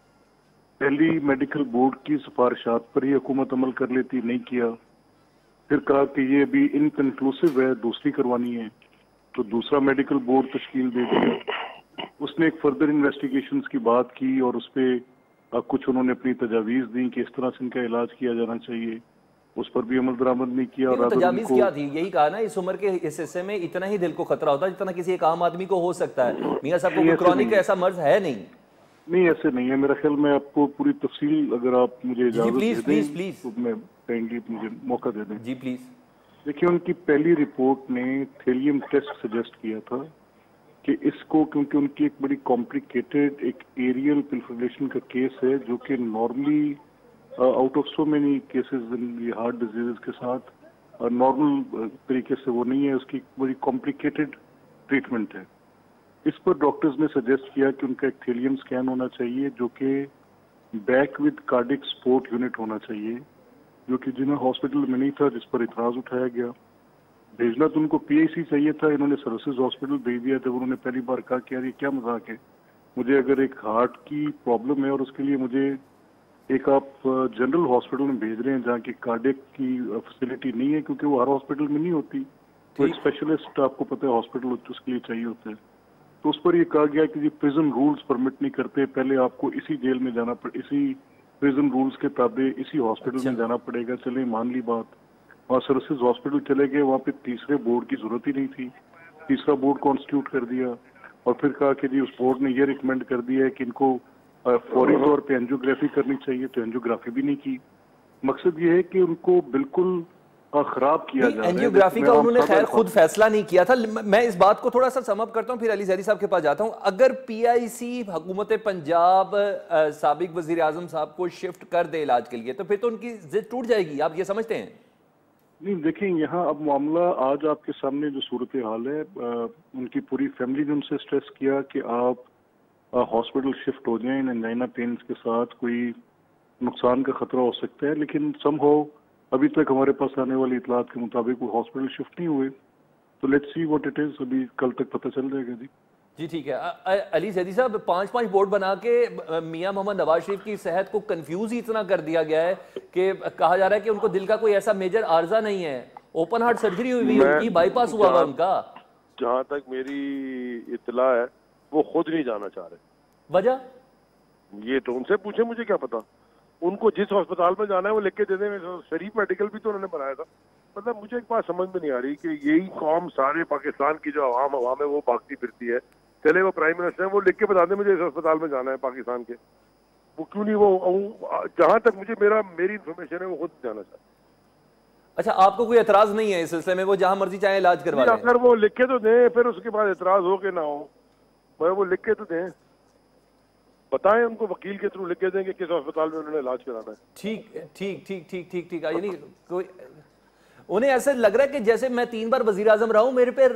पहली मेडिकल बोर्ड की सिफारिशात पर ही हुकूमत अमल कर लेती, नहीं किया। फिर कहा कि ये अभी इनकंक्लूसिव है, दूसरी करवानी है। तो दूसरा मेडिकल बोर्ड तश्कील दे दिया। उसने एक फर्दर इन्वेस्टिगेशंस की बात की और उस पर कुछ उन्होंने अपनी तजावीज़ दी कि इस तरह से इनका इलाज किया जाना चाहिए, उस पर भी अमल दरामद नहीं किया। और तजावीज़ क्या थी? यही कहा ना, इस उम्र के इस हिस्से में इतना ही दिल को खतरा होता है जितना किसी एक आम आदमी को हो सकता है। मियां साहब को क्रॉनिक ऐसा मर्ज है नहीं? नहीं, ऐसे नहीं है। मेरा ख्याल में आपको पूरी तफसील अगर आप मुझे इजाजत दे दें तो मैं काइंडली मुझे मौका दे दें। जी प्लीज। देखिए, उनकी पहली रिपोर्ट ने थेलियम टेस्ट सजेस्ट किया था कि इसको, क्योंकि उनकी एक बड़ी कॉम्प्लिकेटेड एक एरियल पिल्फिब्रेशन का केस है जो कि normally out of so many cases ये हार्ट डिजीज के साथ नॉर्मल तरीके से वो नहीं है, उसकी बड़ी कॉम्प्लिकेटेड ट्रीटमेंट है। इस पर डॉक्टर्स ने सजेस्ट किया कि उनका एक थेलियम स्कैन होना चाहिए जो कि back with cardiac support unit होना चाहिए, जो कि जिन्हें हॉस्पिटल में नहीं था, जिस पर इतराज उठाया गया। भेजना तो उनको पीआईसी चाहिए था, इन्होंने सर्विसेज हॉस्पिटल भेज दिया था। उन्होंने पहली बार कहा कि यार ये क्या मजाक है, मुझे अगर एक हार्ट की प्रॉब्लम है और उसके लिए मुझे एक आप जनरल हॉस्पिटल में भेज रहे हैं जहाँ की कार्डिक की फैसिलिटी नहीं है, क्योंकि वो हर हॉस्पिटल में नहीं होती, तो एक स्पेशलिस्ट आपको पता है हॉस्पिटल उसके लिए चाहिए होते हैं। तो उस पर यह कहा गया कि जी प्रिजन रूल्स परमिट नहीं करते, पहले आपको इसी जेल में जाना इसी प्रिजन रूल्स के ताबे इसी हॉस्पिटल में जाना पड़ेगा। चले, मान ली बात, वहाँ सर्विसेज हॉस्पिटल चले गए, वहाँ पे तीसरे बोर्ड की जरूरत ही नहीं थी, तीसरा बोर्ड कॉन्स्टिट्यूट कर दिया और फिर कहा कि जी उस बोर्ड ने ये रिकमेंड कर दिया है कि इनको फौरी तौर पे एंजियोग्राफी करनी चाहिए, तो एंजियोग्राफी भी नहीं की। मकसद ये है कि उनको बिल्कुल खराब किया जा रहा है। एंजियोग्राफी का उन्होंने खैर खुद फैसला नहीं किया था। मैं इस बात को थोड़ा सा समअप करता हूं, फिर अली ज़हरी साहब के पास जाता हूं। अगर पीआईसी हुकूमत पंजाब साबिक वजीर आजम साहब को शिफ्ट कर दे इलाज के लिए, तो फिर तो उनकी जिद टूट जाएगी, आप ये समझते हैं? नहीं, देखिए, यहाँ अब मामला आज आपके सामने जो सूरत हाल है, उनकी पूरी फैमिली ने उनसे स्ट्रेस किया कि आप हॉस्पिटल शिफ्ट हो जाएं, एंजाइना पेन्स के साथ कोई नुकसान का खतरा हो सकता है, लेकिन समहाउ अभी तक हमारे पास आने वाली इतलात के मुताबिक वो हॉस्पिटल शिफ्ट नहीं हुए। तो let's see what it is, अभी कल तक पता चल जाएगा। जी ठीक है। अली ज़हरी साहब, 5-5 बोर्ड बना के मियां मोहम्मद नवाज शरीफ की सेहत को कंफ्यूज ही इतना कर दिया गया है कि कहा जा रहा है कि उनको दिल का कोई ऐसा मेजर आर्जा नहीं है, ओपन हार्ट सर्जरी हुई है उनकी, बाईपास हुआ हुआ उनका। जहां तक मेरी इतला है वो खुद नहीं जाना चाह रहे। वजह ये तो उनसे पूछे, मुझे क्या पता। उनको जिस अस्पताल में जाना है वो लिख के दे दें। शरीफ मेडिकल भी तो उन्होंने बनाया था। मतलब मुझे एक बात समझ में नहीं आ रही कि यही कौम सारे पाकिस्तान की जो आवाम है वो भागती फिरती है। चले वो प्राइम मिनिस्टर है, वो लिख के बता दें मुझे इस अस्पताल में जाना है पाकिस्तान के, वो क्यों नहीं, वो जहां तक मुझे मेरी इंफॉर्मेशन है वो खुद जाना चाहते। अच्छा, आपको कोई एतराज नहीं है इस सिलसिले में? वो जहां मर्जी चाहे इलाज करवा लें। अगर वो लिख के तो दें, फिर उसके बाद एतराज हो के ना हो, वो लिख के तो दें, बताएं उनको, वकील के थ्रू लिख के दें कि किस अस्पताल में उन्होंने इलाज कराना है। ठीक। यानी कोई उन्हें ऐसा लग रहा है कि जैसे मैं 3 बार वजीर आजम रहा हूं, मेरे पे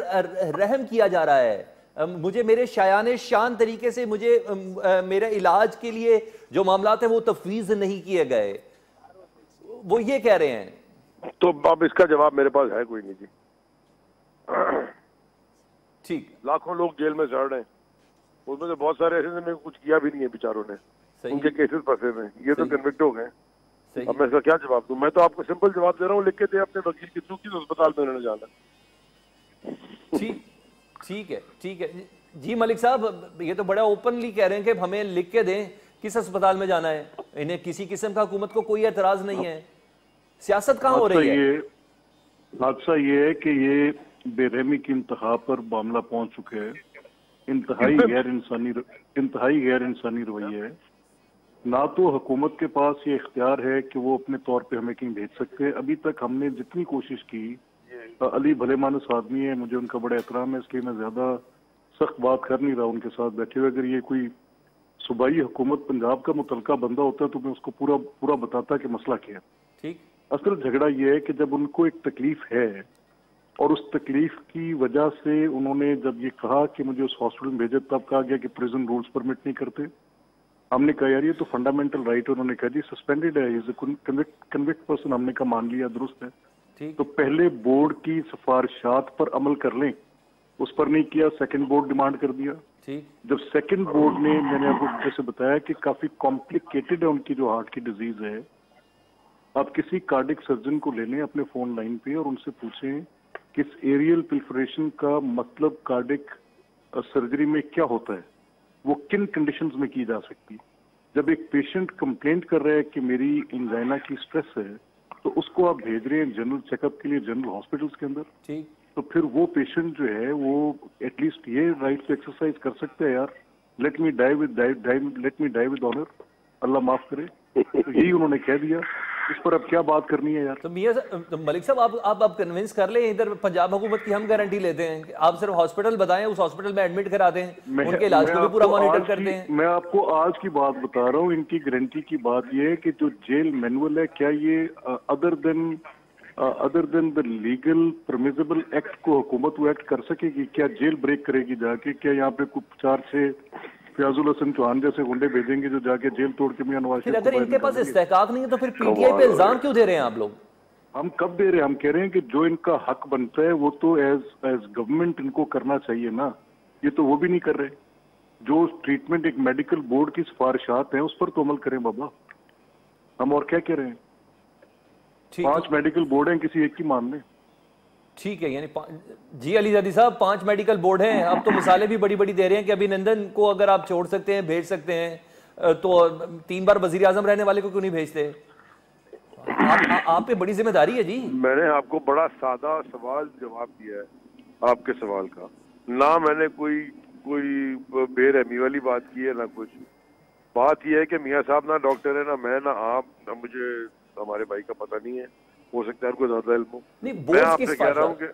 रहम किया जा रहा है, मुझे मेरे शायाने शान तरीके से मुझे मेरे इलाज के लिए जो मामलात है वो तफवीज नहीं किए गए, वो ये कह रहे हैं। तो अब इसका जवाब मेरे पास है कोई नहीं जी। ठीक, लाखों लोग जेल में सड़ रहे हैं, उसमें से बहुत सारे ऐसे ने कुछ किया भी नहीं है बेचारों ने, उनके केसेस फंसे हुए हैं, ये तो कन्विक्ट हो गए। अब मैं इसका क्या जवाब दूं? मैं तो आपको सिंपल जवाब दे रहा हूँ, लिख के दे अपने वकील के थ्रू किस अस्पताल में उन्होंने जाना। ठीक है जी। मलिक साहब, ये तो बड़ा ओपनली कह रहे हैं कि हमें लिख के दें किस अस्पताल में जाना है, इन्हें किसी किस्म का हुकूमत को कोई एतराज नहीं है। सियासत कहाँ हो रही है? हादसा ये है कि ये बेरहमी की इंतहा पर मामला पहुंच चुके हैं। इंतहाई गैर इंसानी रवैया है। ना तो हुकूमत के पास ये इख्तियार है कि वो अपने तौर पे हमें कहीं भेज सकते हैं। अभी तक हमने जितनी कोशिश की, अली भले मानस आदमी है, मुझे उनका बड़ा एहतराम है, इसलिए मैं ज्यादा सख्त बात कर नहीं रहा उनके साथ बैठे हुए। अगर ये कोई सूबाई हुकूमत पंजाब का मुतलका बंदा होता तो मैं उसको पूरा बताता कि मसला क्या है। ठीक, असल झगड़ा ये है कि जब उनको एक तकलीफ है और उस तकलीफ की वजह से उन्होंने जब ये कहा कि मुझे उस हॉस्पिटल में भेजे, तब कहा गया कि प्रिजन रूल्स परमिट नहीं करते। हमने कहा यार ये तो फंडामेंटल राइट है। उन्होंने कहा जी सस्पेंडेड है, इज कन्विक्ट पर्सन। हमने कहा मान लिया, दुरुस्त है। तो पहले बोर्ड की सिफारिशात पर अमल कर लें, उस पर नहीं किया, सेकंड बोर्ड डिमांड कर दिया। जब सेकंड बोर्ड ने, मैंने आपको जैसे बताया कि काफी कॉम्प्लिकेटेड है उनकी जो हार्ट की डिजीज है, आप किसी कार्डिक सर्जन को ले लें अपने फोन लाइन पे और उनसे पूछें कि इस एरियल पिल्फरेशन का मतलब कार्डिक सर्जरी में क्या होता है, वो किन कंडीशंस में की जा सकती है। जब एक पेशेंट कंप्लेंट कर रहा है कि मेरी एंजाइना की स्ट्रेस है, तो उसको आप भेज रहे हैं जनरल चेकअप के लिए जनरल हॉस्पिटल्स के अंदर, ठीक, तो फिर वो पेशेंट जो है वो एटलीस्ट ये राइट टू एक्सरसाइज कर सकते हैं यार, let me die with honour, Allah माफ करे। तो यही उन्होंने कह दिया, इस पर अब क्या बात करनी है यार। तो मियां तो मलिक साहब आप कन्विंस कर ले, इधर पंजाब हुकूमत की हम गारंटी लेते हैं कि आप सिर्फ हॉस्पिटल बताएं, उस हॉस्पिटल में एडमिट करा दें, उनके इलाज को भी पूरा मॉनिटर करते हैं। मैं आपको आज की बात बता रहा हूँ, इनकी गारंटी की बात ये है कि जो जेल मैनुअल है, क्या ये other than the legal permissible act को हुकूमत वो एक्ट कर सकेगी? क्या जेल ब्रेक करेगी जाके? क्या यहाँ पे कुछ 4-6 फयाजुल हसन चौहान जैसे गुंडे भेजेंगे जो जाके जेल तोड़ के मियां नवाज? फिर अगर इनके पास इस्तेहकाक नहीं है तो फिर पीटीआई पे इल्जाम क्यों दे रहे हैं आप लोग? हम कब दे रहे हैं? हम कह रहे हैं कि जो इनका हक बनता है वो तो एज गवर्नमेंट इनको करना चाहिए ना, ये तो वो भी नहीं कर रहे। जो ट्रीटमेंट एक मेडिकल बोर्ड की सिफारिशात हैं उस पर तो अमल करें बाबा, हम और क्या कह रहे हैं? 5 मेडिकल बोर्ड हैं, किसी एक की मान लें। ठीक है, यानी जी अलीजादी साहब 5 मेडिकल बोर्ड हैं, अब तो मिसालें भी बड़ी बड़ी दे रहे हैं कि अभिनंदन को अगर आप छोड़ सकते हैं, भेज सकते हैं, तो 3 बार वजीर आजम रहने वाले को क्यों नहीं भेजते? आप पे बड़ी जिम्मेदारी है जी। मैंने आपको बड़ा सादा सवाल जवाब दिया है आपके सवाल का, ना मैंने कोई बेरहमी वाली बात की है ना कुछ। बात यह है कि मियाँ साहब ना डॉक्टर है, ना मैं, ना आप, ना मुझे हमारे भाई का पता नहीं है, हो सकता है आपको ज्यादा इल्म हो। मैं आपसे कह रहा हूँ कि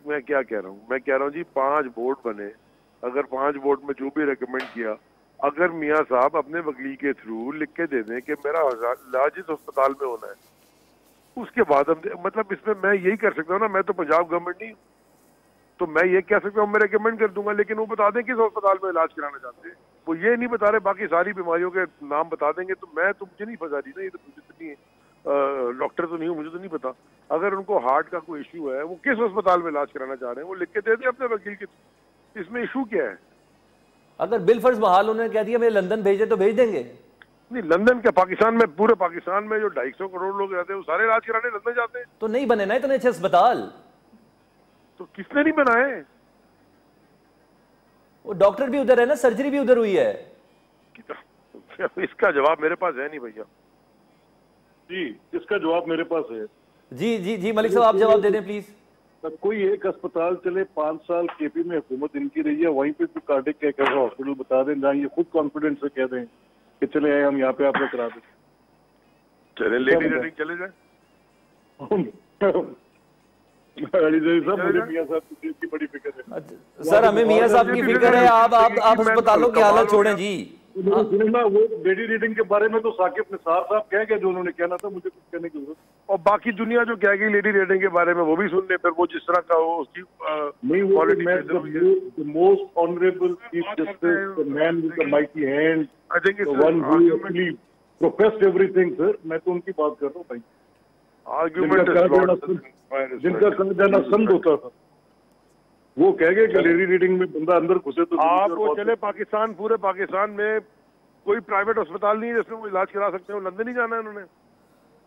मैं क्या कह रहा हूँ, मैं कह रहा हूँ जी 5 बोर्ड बने, अगर 5 बोर्ड में जो भी रिकमेंड किया, अगर मियाँ साहब अपने वकील के थ्रू लिख के दे दें कि मेरा इलाज इस अस्पताल में होना है, उसके बाद हम मतलब इसमें मैं यही कर सकता हूँ ना, मैं तो पंजाब गवर्नमेंट नहीं हूँ, तो मैं ये कह सकता हूँ मैं रिकमेंड कर दूंगा, लेकिन वो बता दें किस अस्पताल में इलाज कराना चाहते हैं, वो ये नहीं बता रहे, बाकी सारी बीमारियों के नाम बता देंगे, तो मैं तो मुझे नहीं फंसा रही ना, ये तो मुझे तो नहीं डॉक्टर तो नहीं हूँ, मुझे तो नहीं पता। अगर उनको हार्ट का कोई इशू है, वो किस अस्पताल में इलाज कराना चाह रहे हैं, वो लिख के दे दें अपने वकील के, इसमें इशू क्या है? अगर बिल फर्ज बहाल उन्होंने कह दिया मैं लंदन भेजे तो भेज देंगे? नहीं, लंदन क्या, पाकिस्तान में, पूरे पाकिस्तान में जो 250 करोड़ लोग रहते हैं वो सारे इलाज कराने लंदन जाते हैं। तो नहीं बने ना इतने अच्छे अस्पताल, तो किसने नहीं बनाए? वो डॉक्टर भी उधर है ना, सर्जरी भी उधर हुई है। इसका जवाब मेरे पास है नहीं भैया जी, इसका जवाब मेरे पास है। जी जी जी मलिक साहब आप जवाब दे दें प्लीज। कोई एक अस्पताल चले, 5 साल केपी में हुकूमत इनकी रही है, वहीं पे कार्डिक का एक ऐसा हॉस्पिटल बता दें जहाँ ये खुद कॉन्फिडेंस से कह दें कि चले आए हम यहाँ पे आपने करा दें, चले लेडी रेटिंग चले जाए। मुझे मियां साहब की बड़ी फिक्र है सर, हमें मियां साहब की फिक्र है, आप अस्पतालों की हालत छोड़ें जी। सुनना, वो लेडी रीडिंग के बारे में तो साकिब निसार साहब कह गए जो उन्होंने कहना था, मुझे कुछ कहने की जरूरत। और बाकी दुनिया जो कहेगी लेडी रेटिंग के बारे में वो भी सुन ले, फिर वो जिस तरह का हो उसकी नहीं, वो the most honourable chief justice, the man with the mighty hand, I think the one who actually professed everything. Sir, मैं तो उनकी बात कर रहा हूँ भाई, जिनका जाना संत होता था, वो कह गए कि लेडी रीडिंग में बंदा अंदर घुसे तो आप वो चले पाकिस्तान, पूरे पाकिस्तान में कोई प्राइवेट अस्पताल नहीं है जिसमें वो इलाज करा सकते हो, लंदन ही जाना है उन्होंने।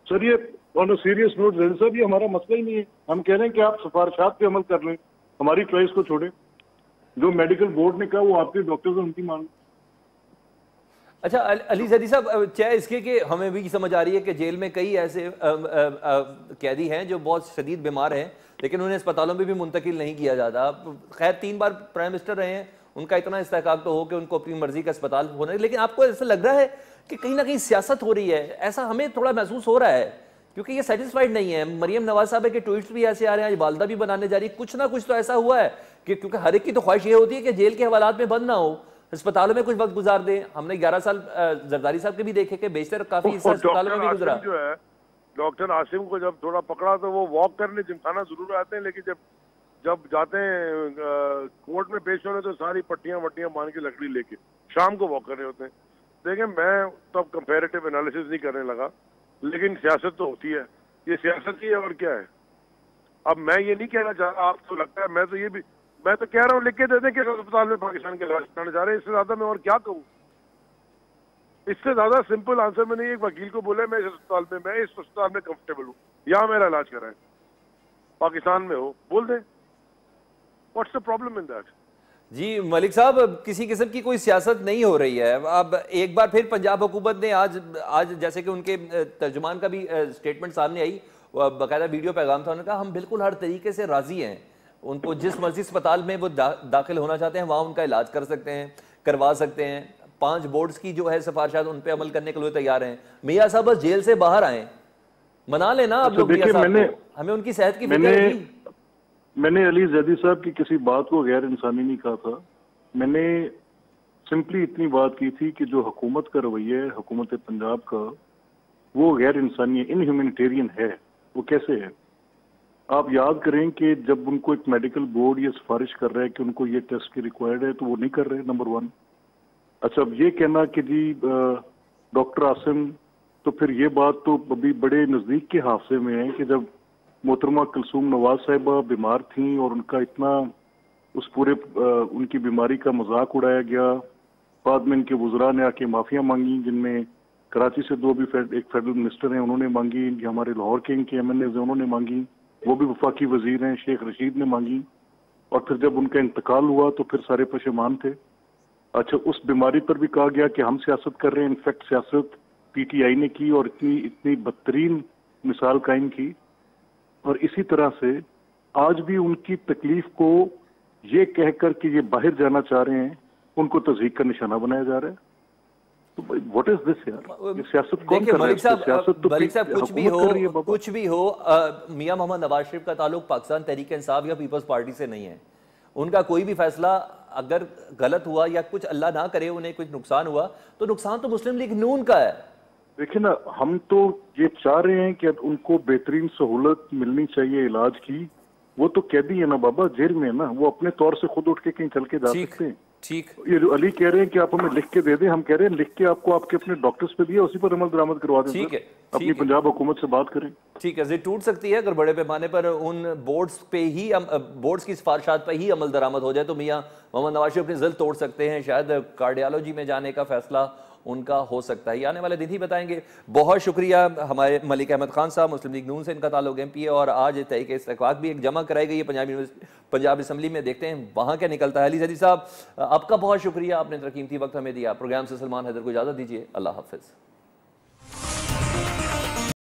सर, ये ऑन अ सीरियस नोट साहब, ये हमारा मसला ही नहीं है, हम कह रहे हैं कि आप सिफारिशात पे अमल कर लें, हमारी चॉइस को छोड़े, जो मेडिकल बोर्ड ने कहा वो आपके डॉक्टर्स ने उनकी मान। अच्छा अली जदी साहब, चाहे इसके कि हमें भी समझ आ रही है कि जेल में कई ऐसे कैदी हैं जो बहुत शदीद बीमार हैं, लेकिन उन्हें अस्पतालों में भी मुंतकिल नहीं किया जाता। खैर 3 बार प्राइम मिनिस्टर रहे हैं, उनका इतना इस्तेहकाक तो हो कि उनको अपनी मर्जी का अस्पताल होना है, लेकिन आपको ऐसा लग रहा है कि कहीं ना कहीं सियासत हो रही है, ऐसा हमें थोड़ा महसूस हो रहा है, क्योंकि ये सेटिस्फाइड नहीं है। मरियम नवाज साहब के ट्वीट्स भी ऐसे आ रहे हैं, आज वालदा भी बनाने जा रही है, कुछ ना कुछ तो ऐसा हुआ है कि क्योंकि हर एक की तो ख्वाहिश ये होती है कि जेल के हवालात में बंद ना हो, अस्पतालों में कुछ वक्त गुजार दें। हमने 11 साल जरदारी साहब के भी देखे कि बेशतर काफी हिस्सा अस्पतालों में भी गुजरा। जो है डॉक्टर आसिम को जब थोड़ा पकड़ा तो वो वॉक करने जिमखाना जरूर आते हैं, लेकिन जब जाते हैं कोर्ट में पेश होने तो सारी पट्टियां वट्टियां मान के लकड़ी लेके शाम को वॉक कर रहे होते हैं। देखें, मैं तो अब कंपेरेटिव एनालिसिस नहीं करने लगा, लेकिन सियासत तो होती है, ये सियासत ही है और क्या है। अब मैं ये नहीं कहना चाह रहा, आपको लगता है, मैं तो कह रहा हूँ लिख के दे दें कि अस्पताल में पाकिस्तान के इलाज कराने जा रहे हैं, इससे ज्यादा मैं और क्या कहूँ। इससे ज्यादा सिंपल आंसर मैंने एक वकील को बोला, मैं इस अस्पताल में कंफर्टेबल हूँ, यहाँ मेरा इलाज कराएं। पाकिस्तान में हो, बोल दें। What's the problem in that? जी मलिक साहब, अब किसी किस्म की कोई सियासत नहीं हो रही है। अब एक बार फिर पंजाब हुकूमत ने आज जैसे कि उनके तर्जुमान का भी स्टेटमेंट सामने आई, बाकायदा वीडियो पैगाम था, उन्होंने कहा हम बिल्कुल हर तरीके से राजी हैं, उनको जिस मर्जी अस्पताल में वो दाखिल होना चाहते हैं वहाँ उनका इलाज कर सकते हैं, करवा सकते हैं। 5 बोर्ड्स की जो है सिफारिशात उन पर अमल करने के लिए तैयार हैं। मियाँ साहब बस जेल से बाहर आए, मना लेना आप लोग मियाँ साहब को, हमें उनकी सेहत की फिक्र थी। मैंने अली जैदी साहब की किसी बात को गैर इंसानी नहीं कहा था। मैंने सिंपली इतनी बात की थी कि जो हुकूमत का रवैया है, हुकूमत पंजाब का, वो गैर इंसानी, इनह्यूमैनिटेरियन है। वो कैसे है? आप याद करें कि जब उनको एक मेडिकल बोर्ड ये सिफारिश कर रहा है कि उनको ये टेस्ट की रिक्वायर्ड है, तो वो नहीं कर रहे, नंबर 1। अच्छा, अब ये कहना कि जी डॉक्टर आसिम, तो फिर ये बात तो अभी बड़े नज़दीक के हादसे में है कि जब मोहतरमा कुलसूम नवाज साहिबा बीमार थी और उनका इतना उस पूरे उनकी बीमारी का मजाक उड़ाया गया, बाद में इनके वुज़रा ने आके माफिया मांगी, जिनमें कराची से 2 भी एक फेडरल मिनिस्टर हैं, उन्होंने मांगी, हमारे लाहौर के इनके MNAs हैं उन्होंने मांगी, वो भी वफाकी वजीर हैं शेख रशीद ने मांगी, और फिर जब उनका इंतकाल हुआ तो फिर सारे पशेमान थे। अच्छा, उस बीमारी पर भी कहा गया कि हम सियासत कर रहे हैं। इनफैक्ट सियासत PTI ने की और इतनी बदतरीन मिसाल कायम की। और इसी तरह से आज भी उनकी तकलीफ को ये कहकर कि ये बाहर जाना चाह रहे हैं, उनको तज़हीक का निशाना बनाया जा रहा है। तो व्हाट इज दिस यार? ये सियासत कौन कर रहा है? सियासत तो मलिक साहब कुछ भी हो मियां मोहम्मद नवाज शरीफ का ताल्लुक पाकिस्तान तहरीक इंसाफ या पीपल्स पार्टी से नहीं है। उनका कोई भी फैसला अगर गलत हुआ या कुछ अल्लाह ना करे उन्हें कुछ नुकसान हुआ, तो नुकसान तो मुस्लिम लीग नून का है। देखिए ना, हम तो ये चाह रहे हैं कि उनको बेहतरीन सहूलत मिलनी चाहिए इलाज की। वो तो कैदी है ना बाबा, जेल में है ना, वो अपने तौर से खुद उठ के कहीं चल के जा सकते हैं। ठीक, ये जो अली कह रहे हैं कि आप हमें लिख के दे दें, हम कह रहे हैं लिख के आपको आपके अपने डॉक्टर्स पे दिया, उसी पर अमल दरामद करवा दें। ठीक है, अपनी पंजाब हुकूमत से बात करें। ठीक है, जिद टूट सकती है अगर बड़े पैमाने पर उन बोर्ड्स पे ही बोर्ड्स की सिफारिशात पर ही अमल दरामद हो जाए, तो मियां मोहम्मद नवाज शरीफ अपनी जिद तोड़ सकते हैं। शायद कार्डियोलॉजी में जाने का फैसला उनका हो सकता है, आने वाले दिन ही बताएंगे। बहुत शुक्रिया हमारे मलिक अहमद खान साहब, मुस्लिम लीग नून से इनका ताल्लुक MP है, और आज तहरीक इस्तिक़बाल भी एक जमा कराई गई है पंजाब असम्बली में। देखते हैं वहाँ क्या निकलता है। अली जदी साहब, आपका बहुत शुक्रिया, आपने कीमती वक्त हमें दिया। प्रोग्राम से सलमान हैदर को इजाज़त दीजिए। अल्लाह हाफ़िज़।